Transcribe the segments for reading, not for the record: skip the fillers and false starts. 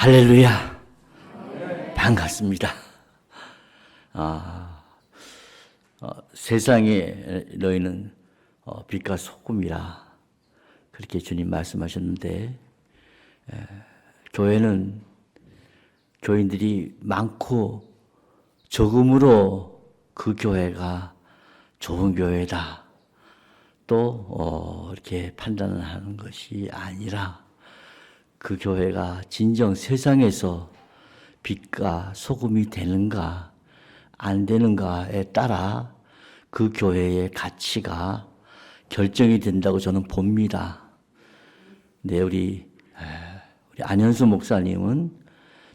할렐루야. 반갑습니다. 세상에 너희는 빛과 소금이라 그렇게 주님 말씀하셨는데, 교회는 교인들이 많고 적음으로 그 교회가 좋은 교회다 또 이렇게 판단을 하는 것이 아니라, 그 교회가 진정 세상에서 빛과 소금이 되는가 안 되는가에 따라 그 교회의 가치가 결정이 된다고 저는 봅니다. 네, 우리 안현수 목사님은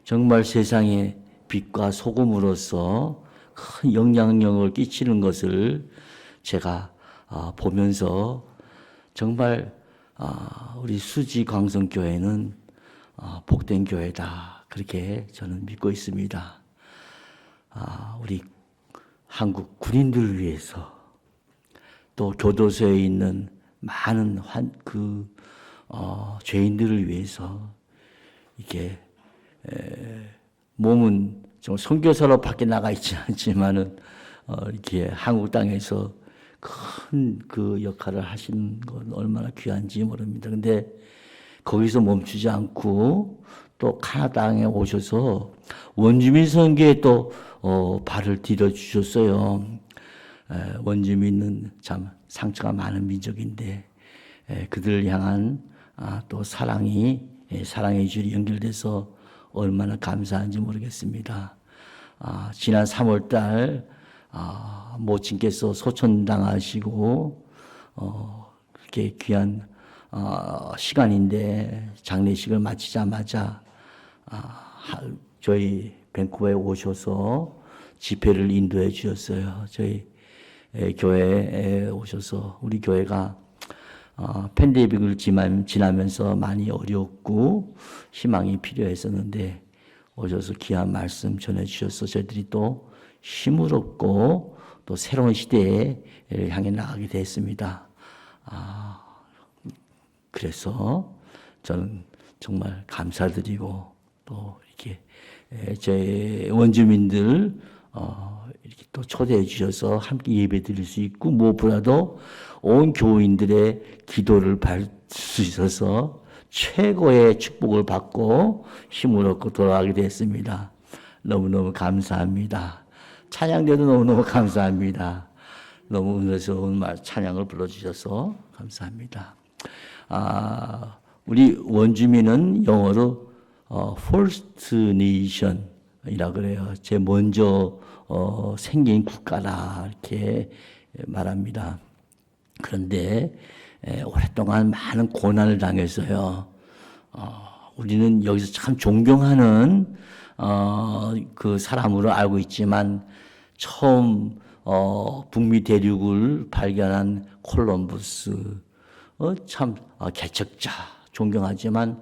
정말 세상에 빛과 소금으로서 큰 영향력을 끼치는 것을 제가 보면서 정말 우리 수지 광성교회는 복된 교회다, 그렇게 저는 믿고 있습니다. 우리 한국 군인들을 위해서, 또 교도소에 있는 많은 죄인들을 위해서, 이게 몸은 좀 선교사로 밖에 나가 있지 않지만은 이렇게 한국 땅에서 큰 그 역할을 하신 건 얼마나 귀한지 모릅니다. 근데 거기서 멈추지 않고 또 카나다에 오셔서 원주민 선교에 또 발을 디뎌 주셨어요. 원주민은 참 상처가 많은 민족인데, 그들을 향한 또 사랑의 줄이 연결돼서 얼마나 감사한지 모르겠습니다. 지난 3월 달 모친께서 소천당하시고 그렇게 귀한 시간인데, 장례식을 마치자마자 저희 밴쿠버에 오셔서 집회를 인도해 주셨어요. 저희 교회에 오셔서, 우리 교회가 팬데믹을 지나면서 많이 어렵고 희망이 필요했었는데 오셔서 귀한 말씀 전해 주셔서 저희들이 또 힘을 얻고 또 새로운 시대에 향해 나가게 됐습니다. 그래서 저는 정말 감사드리고, 또 이렇게 제 원주민들 이렇게 또 초대해 주셔서 함께 예배 드릴 수 있고, 무엇보다도 온 교인들의 기도를 받을 수 있어서 최고의 축복을 받고 힘을 얻고 돌아가게 됐습니다. 너무너무 감사합니다. 찬양대도 너무너무 감사합니다. 너무 은혜스러운 찬양을 불러주셔서 감사합니다. 우리 원주민은 영어로 First Nation이라 그래요. 제일 먼저 생긴 국가라 이렇게 말합니다. 그런데 오랫동안 많은 고난을 당했어요. 우리는 여기서 참 존경하는 그 사람으로 알고 있지만, 처음 북미 대륙을 발견한 콜럼버스, 참 개척자 존경하지만,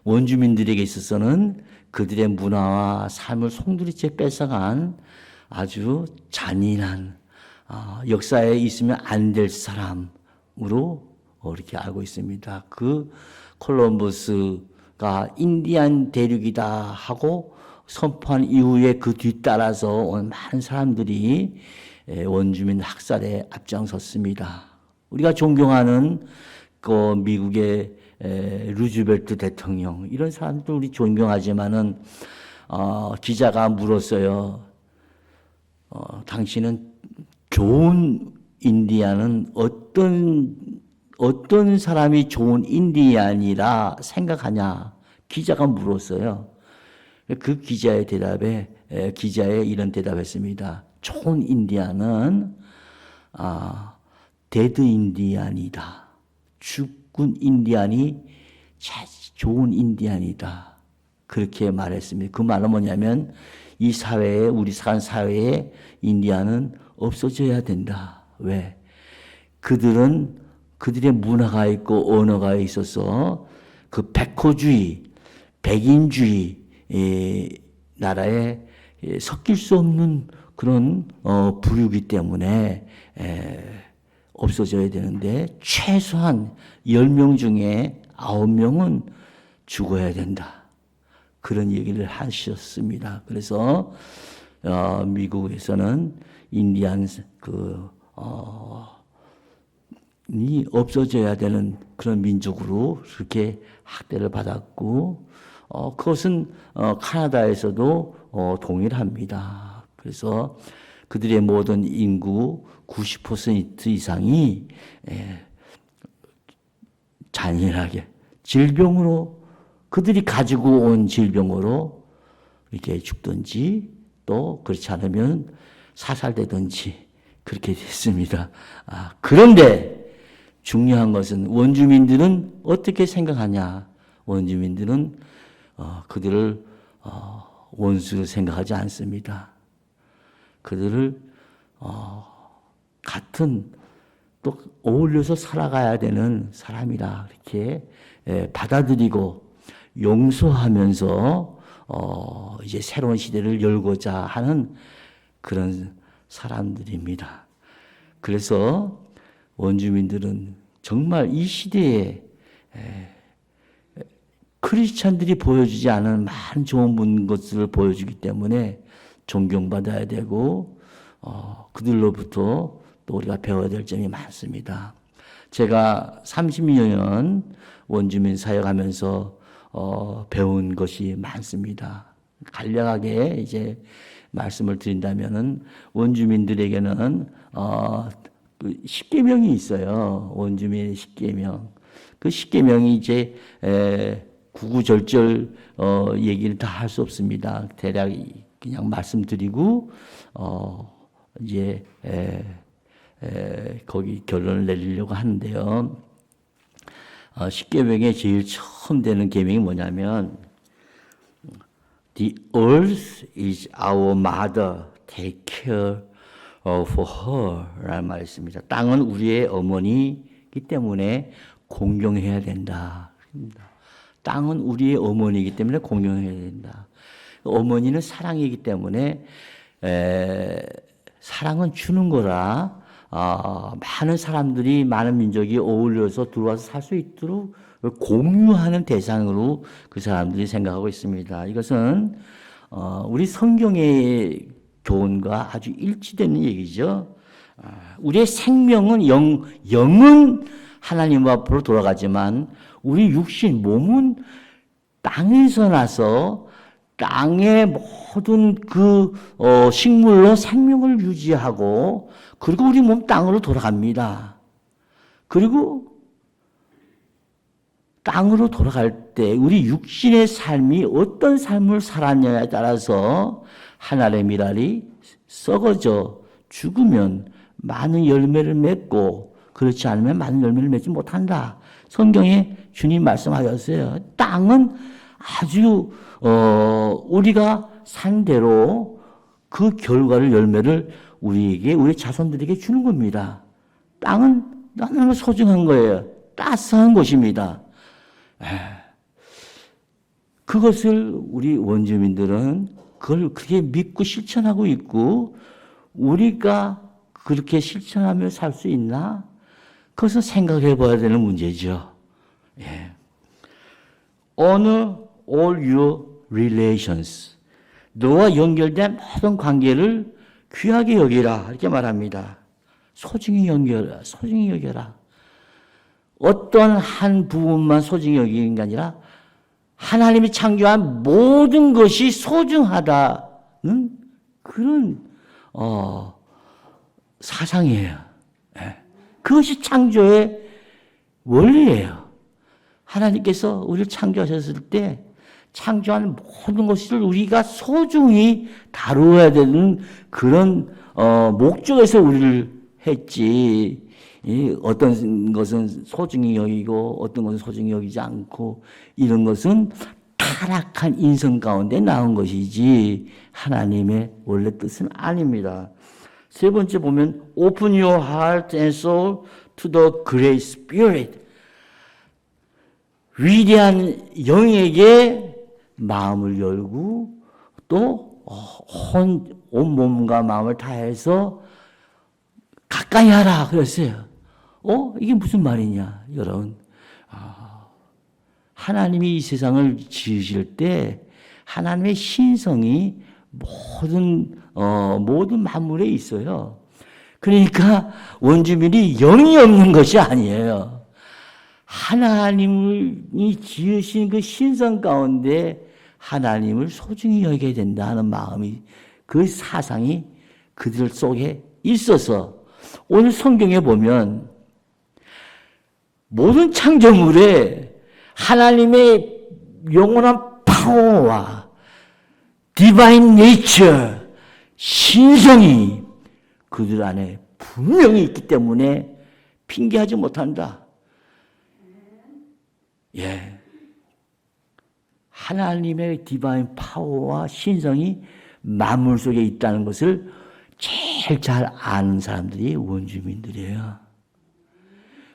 원주민들에게 있어서는 그들의 문화와 삶을 송두리째 뺏어간 아주 잔인한 역사에 있으면 안 될 사람으로 이렇게 알고 있습니다. 그 콜럼버스가 인디안 대륙이다 하고 선포한 이후에 그 뒤따라서 온 많은 사람들이 원주민 학살에 앞장섰습니다. 우리가 존경하는 그 미국의 루즈벨트 대통령, 이런 사람들 우리 존경하지만은 기자가 물었어요. 당신은 좋은 인디안은 어떤 사람이 좋은 인디안이라 생각하냐? 기자가 물었어요. 그 기자의 이런 대답했습니다. 좋은 인디안은 데드 인디안이다. 죽은 인디안이 좋은 인디안이다. 그렇게 말했습니다. 그 말은 뭐냐면, 이 사회에, 우리 사는 사회에 인디안은 없어져야 된다. 왜? 그들의 문화가 있고 언어가 있어서 그 백호주의, 백인주의 나라에 섞일 수 없는 그런 부류이기 때문에 없어져야 되는데, 최소한 10명 중에 9명은 죽어야 된다. 그런 얘기를 하셨습니다. 그래서 미국에서는 인디안 이 없어져야 되는 그런 민족으로 그렇게 학대를 받았고, 그것은 카나다에서도 동일합니다. 그래서 그들의 모든 인구 90% 이상이 잔인하게 질병으로, 그들이 가지고 온 질병으로 이렇게 죽든지 또 그렇지 않으면 사살되든지 그렇게 됐습니다. 그런데 중요한 것은 원주민들은 어떻게 생각하냐? 원주민들은 그들을 원수로 생각하지 않습니다. 그들을 같은 또 어울려서 살아가야 되는 사람이라 이렇게 받아들이고 용서하면서 이제 새로운 시대를 열고자 하는 그런 사람들입니다. 그래서 원주민들은 정말 이 시대에 크리스찬들이 보여주지 않은 많은 좋은 것을 보여주기 때문에 존경받아야 되고 그들로부터 또 우리가 배워야 될 점이 많습니다. 제가 30여 년 원주민 사역하면서 배운 것이 많습니다. 간략하게 이제 말씀을 드린다면은 원주민들에게는 10계명이 있어요. 원주민의 10계명. 그 10계명이 이제 구구절절 얘기를 다 할 수 없습니다. 대략 그냥 말씀드리고 이제 거기 결론을 내리려고 하는데요. 10계명의 제일 처음 되는 계명이 뭐냐면 The earth is our mother. Take care for her 라는 말이 있습니다. 땅은 우리의 어머니이기 때문에 공경해야 된다. 땅은 우리의 어머니이기 때문에 공경해야 된다. 어머니는 사랑이기 때문에 사랑은 주는 거라 많은 사람들이, 많은 민족이 어울려서 들어와서 살 수 있도록 공유하는 대상으로 그 사람들이 생각하고 있습니다. 이것은 우리 성경의 교훈과 아주 일치되는 얘기죠. 우리의 생명은 영은 하나님 앞으로 돌아가지만 우리 육신, 몸은 땅에서 나서 땅의 모든 그 식물로 생명을 유지하고, 그리고 우리 몸 땅으로 돌아갑니다. 그리고 땅으로 돌아갈 때 우리 육신의 삶이 어떤 삶을 살았냐에 따라서 하늘의 미랄이 썩어져 죽으면 많은 열매를 맺고, 그렇지 않으면 많은 열매를 맺지 못한다. 성경에 주님 말씀하셨어요. 땅은 아주 우리가 산 대로 그 결과를, 열매를 우리에게, 우리 자손들에게 주는 겁니다. 땅은 너무나 소중한 거예요. 따스한 곳입니다. 그것을 우리 원주민들은 그걸 그렇게 믿고 실천하고 있고, 우리가 그렇게 실천하며 살 수 있나? 그것을 생각해 봐야 되는 문제죠. Honor all your relations. 너와 연결된 모든 관계를 귀하게 여기라. 이렇게 말합니다. 소중히 여겨라. 어떤 한 부분만 소중히 여기는 게 아니라 하나님이 창조한 모든 것이 소중하다는 그런 사상이에요. 그것이 창조의 원리예요. 하나님께서 우리를 창조하셨을 때 창조한 모든 것을 우리가 소중히 다루어야 되는 그런 목적에서 우리를 했지. 어떤 것은 소중히 여기고 어떤 것은 소중히 여기지 않고, 이런 것은 타락한 인성 가운데 나온 것이지 하나님의 원래 뜻은 아닙니다. 세 번째 보면 Open your heart and soul to the great spirit. 위대한 영에게 마음을 열고 또 온 몸과 마음을 다해서 가까이 하라 그랬어요. 이게 무슨 말이냐, 여러분. 하나님이 이 세상을 지으실 때 하나님의 신성이 모든 만물에 있어요. 그러니까 원주민이 영이 없는 것이 아니에요. 하나님이 지으신 그 신성 가운데 하나님을 소중히 여겨야 된다 하는 마음이, 그 사상이 그들 속에 있어서 오늘 성경에 보면 모든 창조물에 하나님의 영원한 파워와 디바인 네이처, 신성이 그들 안에 분명히 있기 때문에 핑계하지 못한다. 예. 하나님의 디바인 파워와 신성이 만물 속에 있다는 것을 제일 잘 아는 사람들이 원주민들이에요.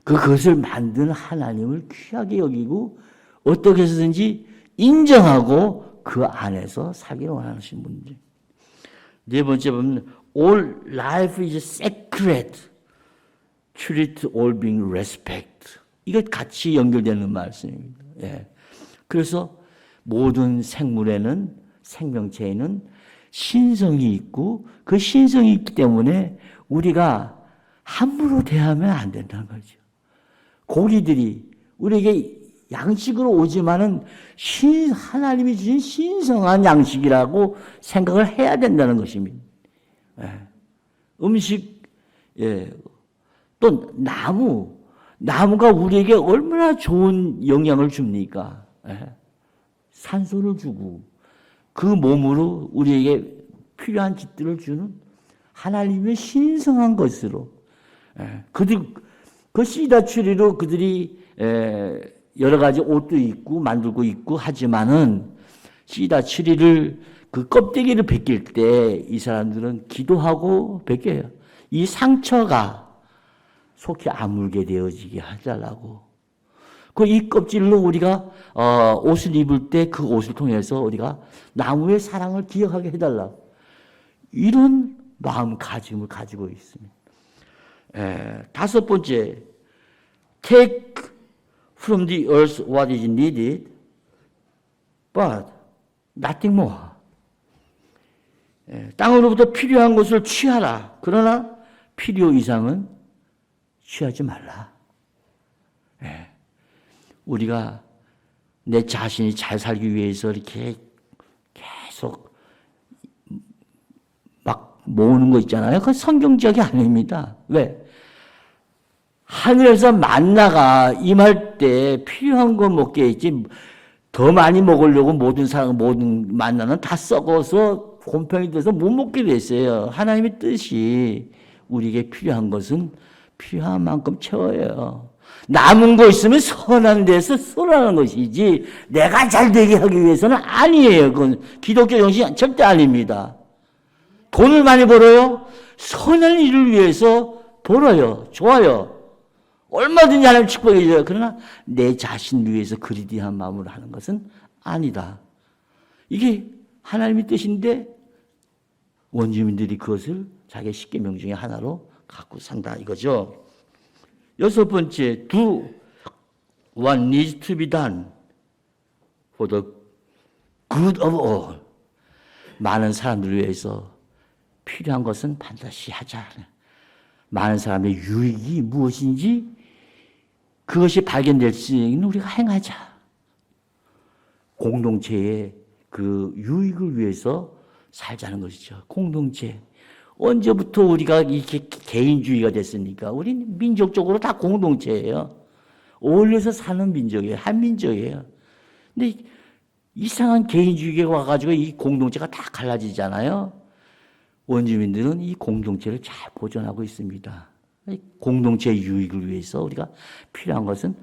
그것을 만든 하나님을 귀하게 여기고 어떻게 해서든지 인정하고 그 안에서 살기를 원하시는 분들. 네 번째 보면 all life is sacred, treat all being respect. 이거 같이 연결되는 말씀입니다. 예. 그래서 모든 생물에는, 생명체에는 신성이 있고 그 신성이 있기 때문에 우리가 함부로 대하면 안 된다는 거죠. 고기들이 우리에게 양식으로 오지만은 하나님이 주신 신성한 양식이라고 생각을 해야 된다는 것입니다. 예. 음식, 예. 또 나무가 우리에게 얼마나 좋은 영향을 줍니까? 예. 산소를 주고 그 몸으로 우리에게 필요한 짓들을 주는 하나님의 신성한 것으로, 예. 그 씨다추리로 그들이 여러 가지 옷도 입고 만들고 있고 하지만은 씨다추리를 그 껍데기를 벗길 때 이 사람들은 기도하고 벗겨요. 이 상처가 속히 아물게 되어지게 하자라고. 그 이 껍질로 우리가 옷을 입을 때 그 옷을 통해서 우리가 나무의 사랑을 기억하게 해달라. 이런 마음가짐을 가지고 있습니다. 다섯 번째, take from the earth what is needed, but nothing more. 땅으로부터 필요한 것을 취하라. 그러나 필요 이상은 취하지 말라. 우리가 내 자신이 잘 살기 위해서 이렇게 계속 막 모으는 거 있잖아요. 그건 성경적이 아닙니다. 왜? 하늘에서 만나가 임할 때 필요한 거 먹겠지. 더 많이 먹으려고 모든 만나는 다 썩어서 곰팡이 돼서 못 먹게 됐어요. 하나님의 뜻이 우리에게 필요한 것은 필요한 만큼 채워요. 남은 거 있으면 선한 데서 쏘라는 것이지 내가 잘 되게 하기 위해서는 아니에요. 그건 기독교 정신이 절대 아닙니다. 돈을 많이 벌어요? 선한 일을 위해서 벌어요. 좋아요. 얼마든지 하나님 축복해 줘요. 그러나 내 자신을 위해서 그리디한 마음으로 하는 것은 아니다. 이게 하나님의 뜻인데 원주민들이 그것을 자기 십계명 중에 하나로 갖고 산다 이거죠. 여섯 번째, do what needs to be done for the good of all. 많은 사람들을 위해서 필요한 것은 반드시 하자. 많은 사람의 유익이 무엇인지 그것이 발견될 수 있는 우리가 행하자. 공동체의 그 유익을 위해서 살자는 것이죠. 공동체. 언제부터 우리가 이렇게 개인주의가 됐습니까? 우리는 민족적으로 다 공동체예요. 어울려서 사는 민족이에요. 한민족이에요. 근데 이상한 개인주의가 와가지고 이 공동체가 다 갈라지잖아요. 원주민들은 이 공동체를 잘 보존하고 있습니다. 공동체의 유익을 위해서 우리가 필요한 것은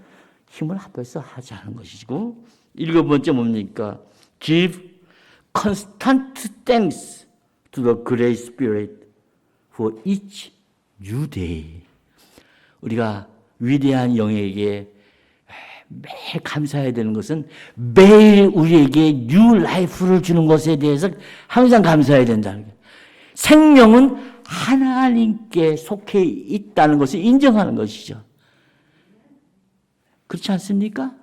힘을 합해서 하자는 것이고, 일곱 번째 뭡니까? Give constant thanks to the Great Spirit for each new day. 우리가 위대한 영에게 매일 감사해야 되는 것은 매일 우리에게 뉴 라이프를 주는 것에 대해서 항상 감사해야 된다는 거예요. 생명은 하나님께 속해 있다는 것을 인정하는 것이죠. 그렇지 않습니까?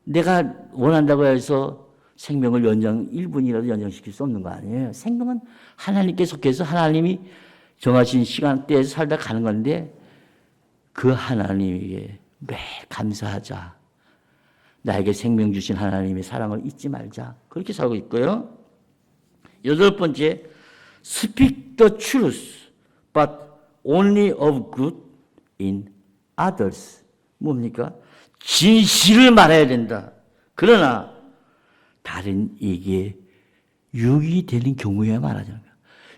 내가 원한다고 해서 생명을 1분이라도 연장시킬 수 없는 거 아니에요. 생명은 하나님께 속해서 하나님이 정하신 시간대에서 살다 가는 건데 그 하나님에게 매일 감사하자. 나에게 생명 주신 하나님의 사랑을 잊지 말자. 그렇게 살고 있고요. 8번째, speak the truth, but only of good in others. 뭡니까? 진실을 말해야 된다. 그러나 다른 이에게 유익이 되는 경우에 말하자는 거야.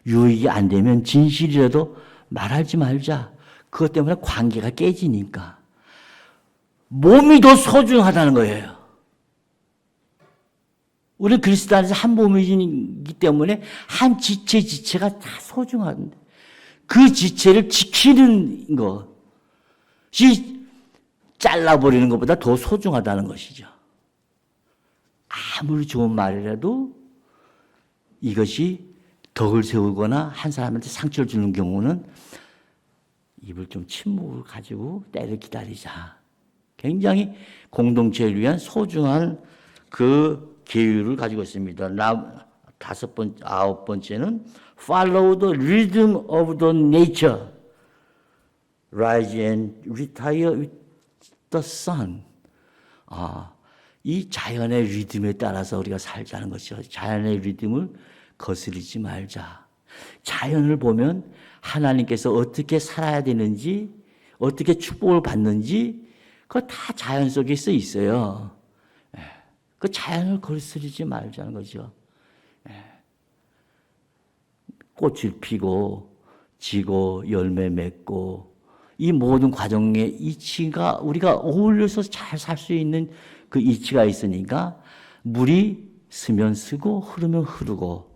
유익이 안 되면 진실이라도 말하지 말자. 그것 때문에 관계가 깨지니까. 몸이 더 소중하다는 거예요. 우리 그리스도 안에서 한 몸이기 때문에 한 지체가 다 소중한데 그 지체를 지키는 것이 잘라버리는 것보다 더 소중하다는 것이죠. 아무리 좋은 말이라도 이것이 덕을 세우거나 한 사람한테 상처를 주는 경우는 입을 좀 침묵을 가지고 때를 기다리자. 굉장히 공동체를 위한 소중한 그 계율을 가지고 있습니다. 9번째는 follow the rhythm of the nature, rise and retire with the sun. 이 자연의 리듬에 따라서 우리가 살자는 것이죠. 자연의 리듬을 거스르지 말자. 자연을 보면 하나님께서 어떻게 살아야 되는지, 어떻게 축복을 받는지, 그거 다 자연 속에 써 있어요. 그 자연을 거스르지 말자는 거죠. 꽃을 피고, 지고, 열매 맺고, 이 모든 과정의 이치가 우리가 어울려서 잘 살 수 있는 그 이치가 있으니까 물이 스면 쓰고 흐르면 흐르고,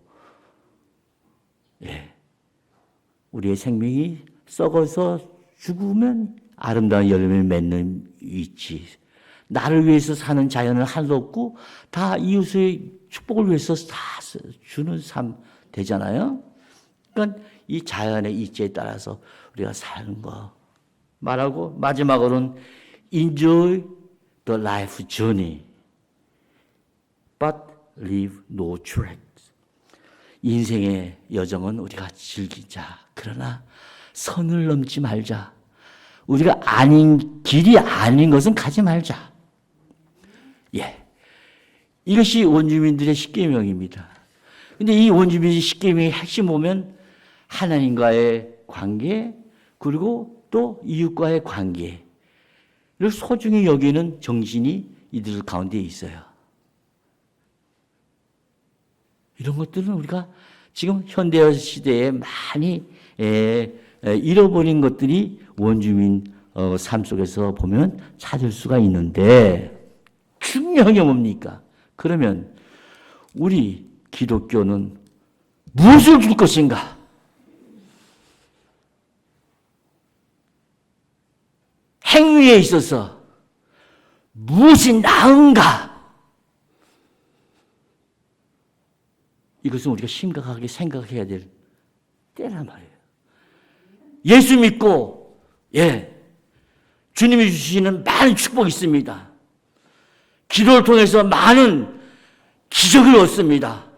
우리의 생명이 썩어서 죽으면 아름다운 열매를 맺는 이치. 나를 위해서 사는 자연은 하나도 없고 다 이웃의 축복을 위해서 다 주는 삶 되잖아요. 그러니까 이 자연의 이치에 따라서 우리가 사는 거 말하고 마지막으로는 enjoy the life journey, but leave no track. 인생의 여정은 우리가 즐기자. 그러나 선을 넘지 말자. 우리가 아닌 길이 아닌 것은 가지 말자. 이것이 원주민들의 십계명입니다. 근데 이 원주민의 십계명의 핵심 보면 하나님과의 관계 그리고 또 이웃과의 관계를 소중히 여기는 정신이 이들 가운데 있어요. 이런 것들은 우리가 지금 현대 시대에 많이 잃어버린 것들이 원주민 삶 속에서 보면 찾을 수가 있는데 중요한 게 뭡니까? 그러면 우리 기독교는 무엇을 줄 것인가? 행위에 있어서 무엇이 나은가? 이것은 우리가 심각하게 생각해야 될 때란 말이에요. 예수 믿고 주님이 주시는 많은 축복이 있습니다. 기도를 통해서 많은 기적을 얻습니다.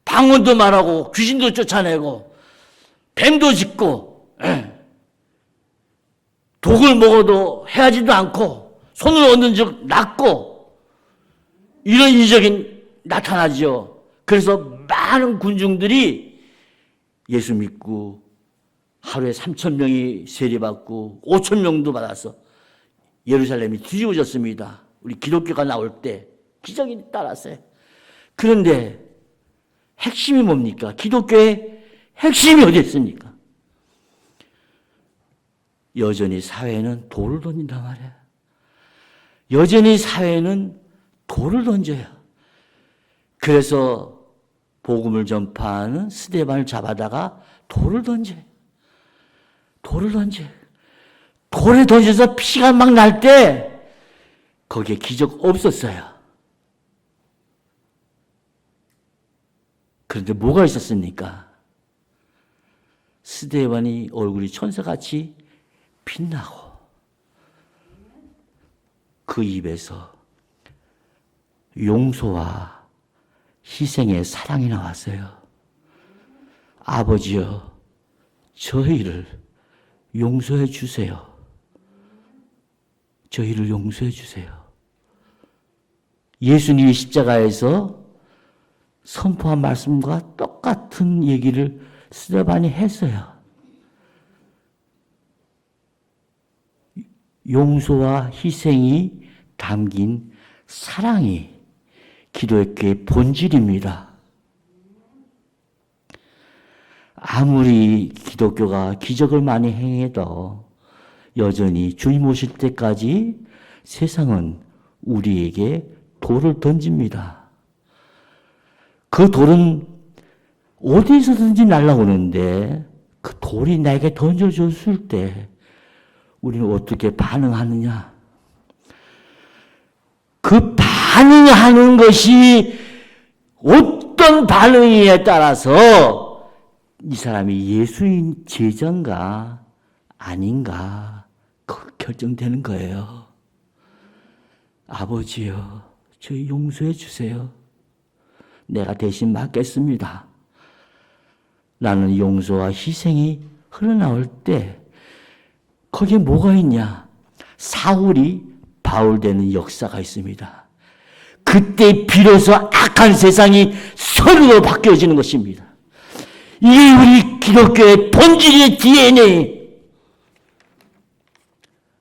방언도 말하고 귀신도 쫓아내고 뱀도 짚고 독을 먹어도 해하지도 않고 손을 얻는 즉 낫고 이런 이적이 나타나죠. 그래서 많은 군중들이 예수 믿고 하루에 3,000명이 세례받고 5,000명도 받아서 예루살렘이 뒤집어졌습니다. 우리 기독교가 나올 때 기적이 따랐어요. 그런데 핵심이 뭡니까? 기독교의 핵심이 어디 있습니까? 여전히 사회는 돌을 던진단 말이에요. 여전히 사회는 돌을 던져요. 그래서 복음을 전파하는 스데반을 잡아다가 돌을 던져요. 돌을 던져요. 돌에 던져서 피가 막 날 때 거기에 기적 없었어요. 그런데 뭐가 있었습니까? 스데반이 얼굴이 천사같이 빛나고 그 입에서 용서와 희생의 사랑이 나왔어요. 아버지여, 저희를 용서해 주세요. 저희를 용서해 주세요. 예수님이 십자가에서 선포한 말씀과 똑같은 얘기를 스데반이 했어요. 용서와 희생이 담긴 사랑이 기독교의 본질입니다. 아무리 기독교가 기적을 많이 행해도 여전히 주님 오실 때까지 세상은 우리에게 돌을 던집니다. 그 돌은 어디서든지 날아오는데 그 돌이 나에게 던져줬을 때 우리는 어떻게 반응하느냐? 그 반응하는 것이 어떤 반응이에 따라서 이 사람이 예수인 제자인가 아닌가 결정되는 거예요. 아버지요, 저희 용서해 주세요. 내가 대신 맡겠습니다. 나는 용서와 희생이 흘러나올 때 거기에 뭐가 있냐? 사울이 바울 되는 역사가 있습니다. 그때 비로소 악한 세상이 선으로 바뀌어지는 것입니다. 이게 우리 기독교의 본질의 DNA.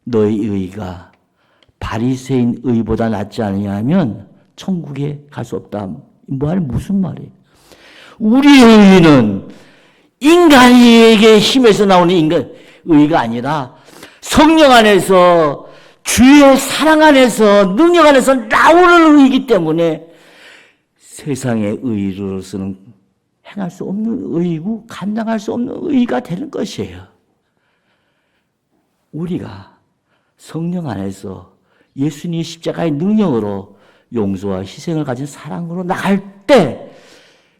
너의 의가 바리새인 의보다 낫지 않느냐면 천국에 갈 수 없다. 무슨 말이에요? 우리의 의는 인간에게 힘에서 나오는 의가 아니라 성령 안에서 주의 사랑 안에서 능력 안에서 나오는 의이기 때문에 세상의 의로서는 행할 수 없는 의이고 감당할 수 없는 의가 되는 것이에요. 우리가 성령 안에서 예수님의 십자가의 능력으로 용서와 희생을 가진 사랑으로 나갈 때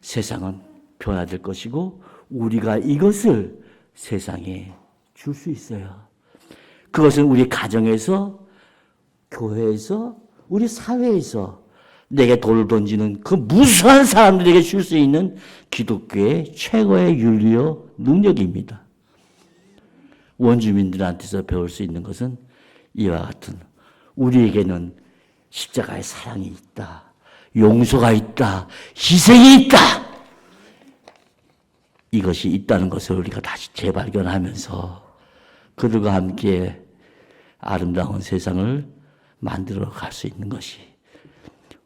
세상은 변화될 것이고 우리가 이것을 세상에 줄 수 있어요. 그것은 우리 가정에서, 교회에서, 우리 사회에서 내게 돌을 던지는 그 무수한 사람들에게 줄 수 있는 기독교의 최고의 윤리요 능력입니다. 원주민들한테서 배울 수 있는 것은 이와 같은 우리에게는 십자가의 사랑이 있다. 용서가 있다. 희생이 있다. 이것이 있다는 것을 우리가 다시 재발견하면서 그들과 함께 아름다운 세상을 만들어 갈 수 있는 것이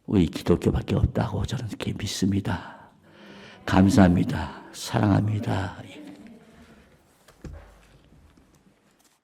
우리 기독교밖에 없다고 저는 그렇게 믿습니다. 감사합니다. 사랑합니다.